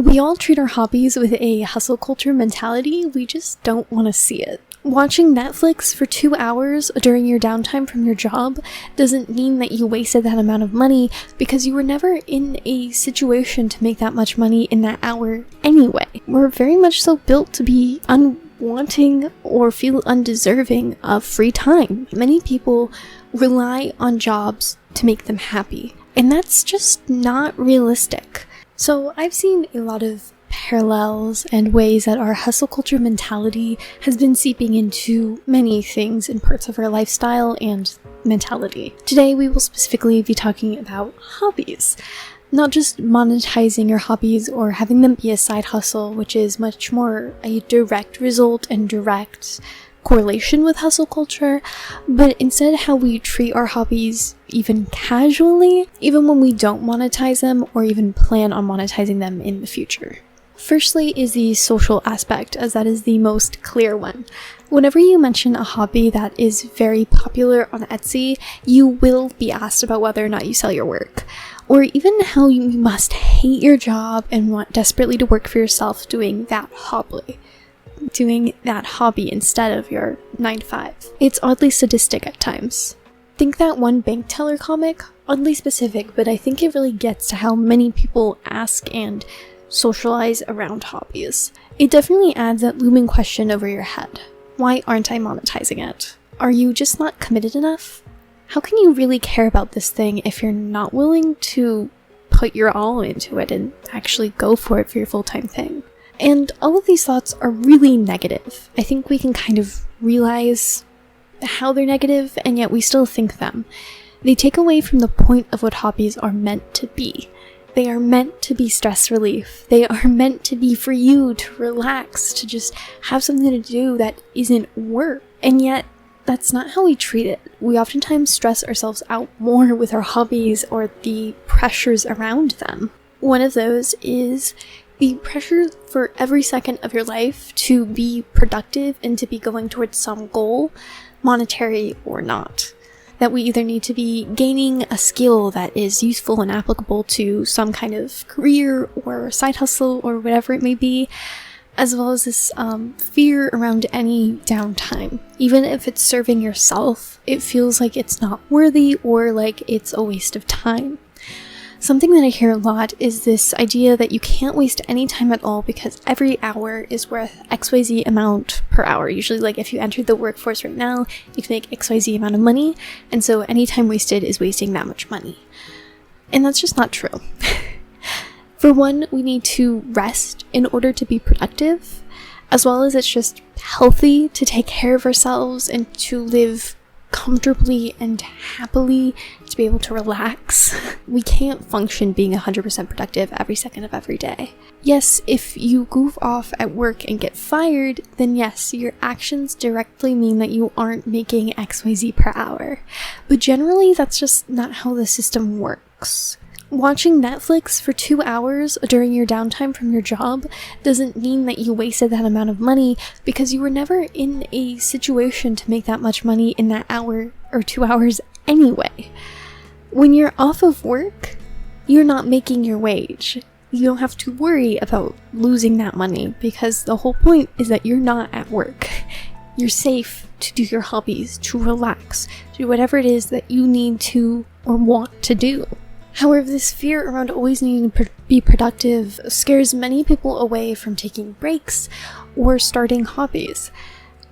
We all treat our hobbies with a hustle culture mentality, we just don't want to see it. Watching Netflix for 2 hours during your downtime from your job doesn't mean that you wasted that amount of money, because you were never in a situation to make that much money in that hour anyway. We're very much so built to be unwanting or feel undeserving of free time. Many people rely on jobs to make them happy, and that's just not realistic. So I've seen a lot of parallels and ways that our hustle culture mentality has been seeping into many things in parts of our lifestyle and mentality. Today we will specifically be talking about hobbies. Not just monetizing your hobbies or having them be a side hustle, which is much more a direct result and direct correlation with hustle culture, but instead how we treat our hobbies even casually, even when we don't monetize them or even plan on monetizing them in the future. Firstly is the social aspect, as that is the most clear one. Whenever you mention a hobby that is very popular on Etsy, you will be asked about whether or not you sell your work, or even how you must hate your job and want desperately to work for yourself doing that hobby instead of your 9 to 5. It's oddly sadistic at times. Think that one bank teller comic? Oddly specific, but I think it really gets to how many people ask and socialize around hobbies. It definitely adds that looming question over your head. Why aren't I monetizing it? Are you just not committed enough? How can you really care about this thing if you're not willing to put your all into it and actually go for it for your full-time thing? And all of these thoughts are really negative. I think we can kind of realize how they're negative, and yet we still think them. They take away from the point of what hobbies are meant to be. They are meant to be stress relief. They are meant to be for you to relax, to just have something to do that isn't work. And yet, that's not how we treat it. We oftentimes stress ourselves out more with our hobbies or the pressures around them. One of those is the pressure for every second of your life to be productive and to be going towards some goal, monetary or not. That we either need to be gaining a skill that is useful and applicable to some kind of career or side hustle or whatever it may be, as well as this fear around any downtime. Even if it's serving yourself, it feels like it's not worthy or like it's a waste of time. Something that I hear a lot is this idea that you can't waste any time at all because every hour is worth XYZ amount per hour. Usually, like, if you entered the workforce right now, you can make XYZ amount of money, and so any time wasted is wasting that much money. And that's just not true. For one, we need to rest in order to be productive, as well as it's just healthy to take care of ourselves and to live comfortably and happily, to be able to relax. We can't function being 100% productive every second of every day. Yes, if you goof off at work and get fired, then yes, your actions directly mean that you aren't making XYZ per hour. But generally, that's just not how the system works. Watching Netflix for 2 hours during your downtime from your job doesn't mean that you wasted that amount of money, because you were never in a situation to make that much money in that hour or 2 hours anyway. When you're off of work, you're not making your wage. You don't have to worry about losing that money, because the whole point is that you're not at work. You're safe to do your hobbies, to relax, to do whatever it is that you need to or want to do. However, this fear around always needing to be productive scares many people away from taking breaks or starting hobbies.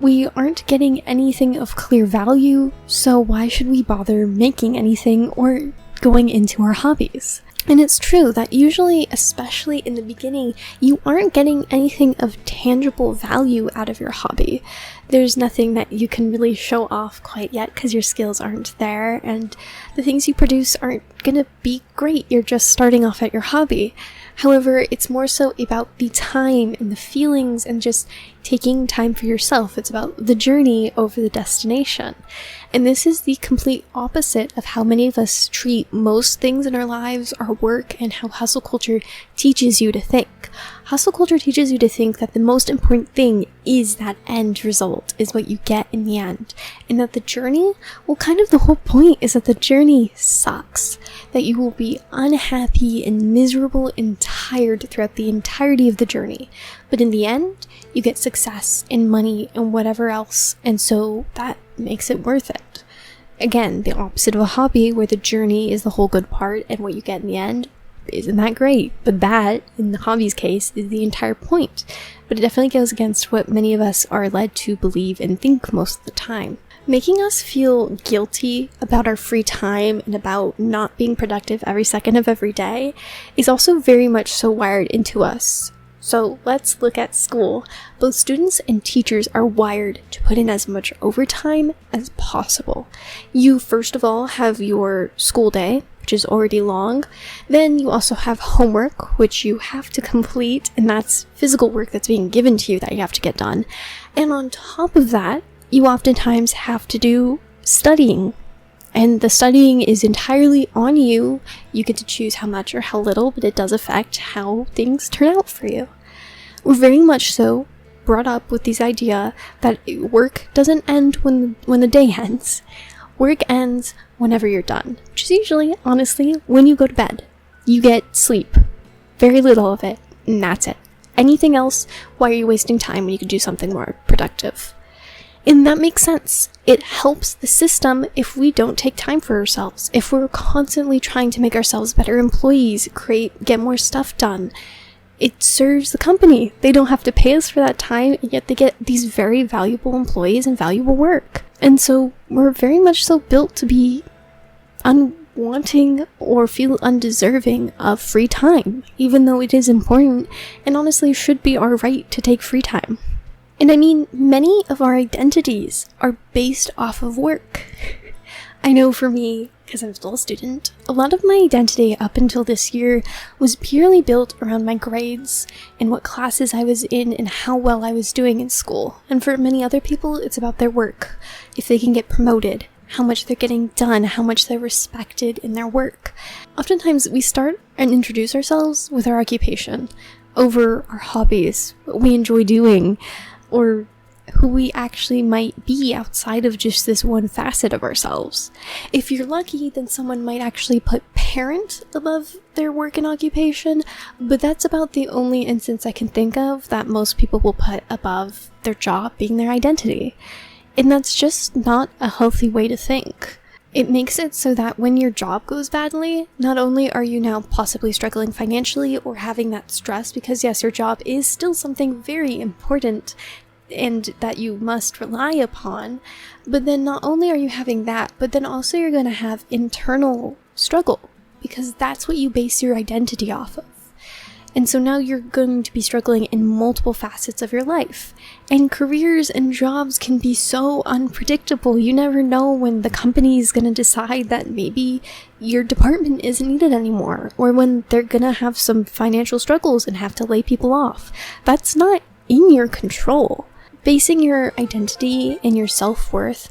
We aren't getting anything of clear value, so why should we bother making anything or going into our hobbies? And it's true that usually, especially in the beginning, you aren't getting anything of tangible value out of your hobby. There's nothing that you can really show off quite yet because your skills aren't there, and the things you produce aren't gonna be great. You're just starting off at your hobby. However, it's more so about the time and the feelings and just taking time for yourself. It's about the journey over the destination. And this is the complete opposite of how many of us treat most things in our lives, our work, and how hustle culture teaches you to think. Hustle culture teaches you to think that the most important thing is that end result, is what you get in the end. And that the journey, well, kind of the whole point is that the journey sucks. That you will be unhappy and miserable and tired throughout the entirety of the journey. But in the end, you get success and money and whatever else. And so that makes it worth it. Again, the opposite of a hobby where the journey is the whole good part and what you get in the end isn't that great. But that, in the hobby's case, is the entire point. But it definitely goes against what many of us are led to believe and think most of the time. Making us feel guilty about our free time and about not being productive every second of every day is also very much so wired into us. So let's look at school. Both students and teachers are wired to put in as much overtime as possible. You, first of all, have your school day, which is already long. Then you also have homework, which you have to complete, and that's physical work that's being given to you that you have to get done. And on top of that, you oftentimes have to do studying. And the studying is entirely on you. You get to choose how much or how little, but it does affect how things turn out for you. We're very much so brought up with this idea that work doesn't end when the day ends. Work ends whenever you're done, which is usually, honestly, when you go to bed. You get sleep. Very little of it, and that's it. Anything else, why are you wasting time when you could do something more productive? And that makes sense. It helps the system if we don't take time for ourselves. If we're constantly trying to make ourselves better employees, get more stuff done. It serves the company. They don't have to pay us for that time, and yet they get these very valuable employees and valuable work. And so we're very much so built to be unwanting or feel undeserving of free time, even though it is important and honestly should be our right to take free time. And I mean, many of our identities are based off of work. I know for me, because I'm still a student, a lot of my identity up until this year was purely built around my grades and what classes I was in and how well I was doing in school. And for many other people, it's about their work. If they can get promoted, how much they're getting done, how much they're respected in their work. Oftentimes, we start and introduce ourselves with our occupation over our hobbies, what we enjoy doing, or who we actually might be outside of just this one facet of ourselves. If you're lucky, then someone might actually put parent above their work and occupation, but that's about the only instance I can think of that most people will put above their job being their identity. And that's just not a healthy way to think. It makes it so that when your job goes badly, not only are you now possibly struggling financially or having that stress, because yes, your job is still something very important and that you must rely upon, but then not only are you having that, but then also you're going to have internal struggle, because that's what you base your identity off of. And so now you're going to be struggling in multiple facets of your life. And careers and jobs can be so unpredictable. You never know when the company is going to decide that maybe your department isn't needed anymore, or when they're going to have some financial struggles and have to lay people off. That's not in your control. Basing your identity and your self-worth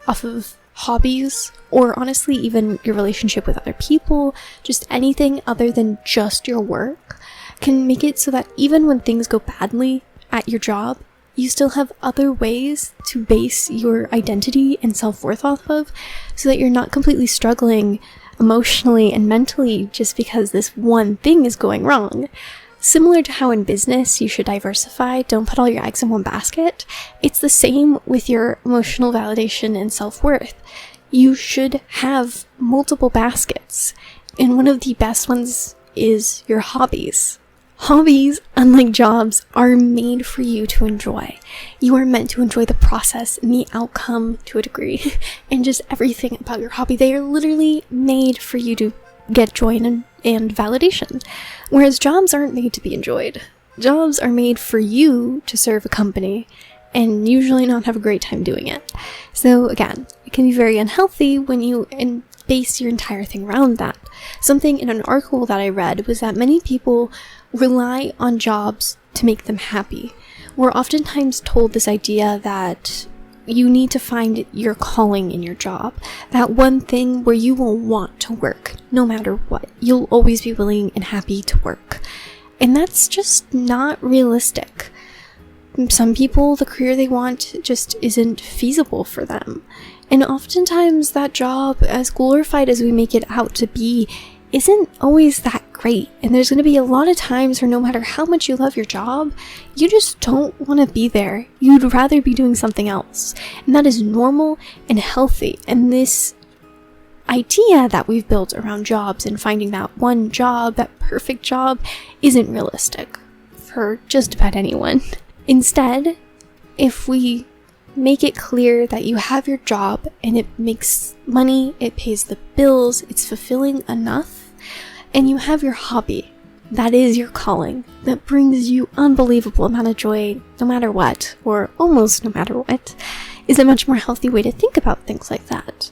off of hobbies, or honestly even your relationship with other people, just anything other than just your work, can make it so that even when things go badly at your job, you still have other ways to base your identity and self-worth off of, so that you're not completely struggling emotionally and mentally just because this one thing is going wrong. Similar to how in business you should diversify, don't put all your eggs in one basket, it's the same with your emotional validation and self-worth. You should have multiple baskets, and one of the best ones is your hobbies. Hobbies, unlike jobs, are made for you to enjoy. You are meant to enjoy the process and the outcome to a degree, and just everything about your hobby. They are literally made for you to get joy and validation, whereas jobs aren't made to be enjoyed. Jobs are made for you to serve a company and usually not have a great time doing it. So again, it can be very unhealthy when you base your entire thing around that. Something in an article that I read was that many people rely on jobs to make them happy. We're oftentimes told this idea that you need to find your calling in your job, that one thing where you will want to work no matter what. You'll always be willing and happy to work. And that's just not realistic. Some people, the career they want just isn't feasible for them. And oftentimes that job, as glorified as we make it out to be, isn't always that great. And there's going to be a lot of times where no matter how much you love your job, you just don't want to be there. You'd rather be doing something else. And that is normal and healthy. And this idea that we've built around jobs and finding that one job, that perfect job, isn't realistic for just about anyone. Instead, if we make it clear that you have your job and it makes money, it pays the bills, it's fulfilling enough, and you have your hobby, that is your calling, that brings you unbelievable amount of joy no matter what, or almost no matter what, is a much more healthy way to think about things like that.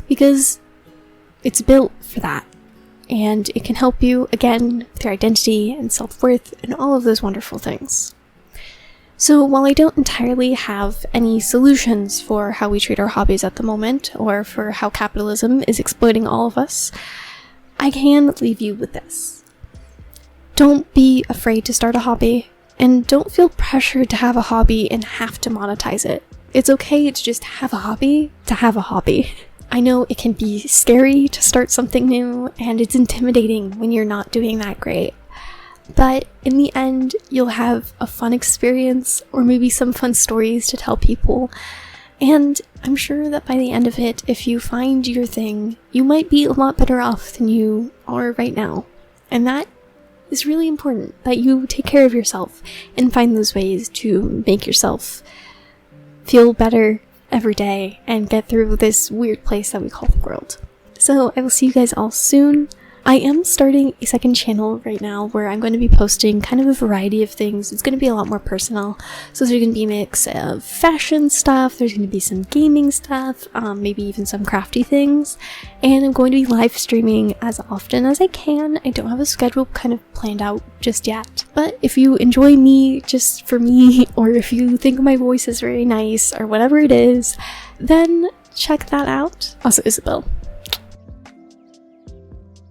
Because it's built for that. And it can help you, again, with your identity and self-worth and all of those wonderful things. So while I don't entirely have any solutions for how we treat our hobbies at the moment, or for how capitalism is exploiting all of us, I can leave you with this. Don't be afraid to start a hobby, and don't feel pressured to have a hobby and have to monetize it. It's okay to just have a hobby to have a hobby. I know it can be scary to start something new, and it's intimidating when you're not doing that great. But in the end, you'll have a fun experience, or maybe some fun stories to tell people. And I'm sure that by the end of it, if you find your thing, you might be a lot better off than you are right now. And that is really important, that you take care of yourself and find those ways to make yourself feel better every day and get through this weird place that we call the world. So I will see you guys all soon. I am starting a second channel right now where I'm going to be posting kind of a variety of things. It's going to be a lot more personal. So there's going to be a mix of fashion stuff, there's going to be some gaming stuff, maybe even some crafty things. And I'm going to be live streaming as often as I can. I don't have a schedule kind of planned out just yet. But if you enjoy me just for me, or if you think my voice is very nice, or whatever it is, then check that out. Also, Isabel.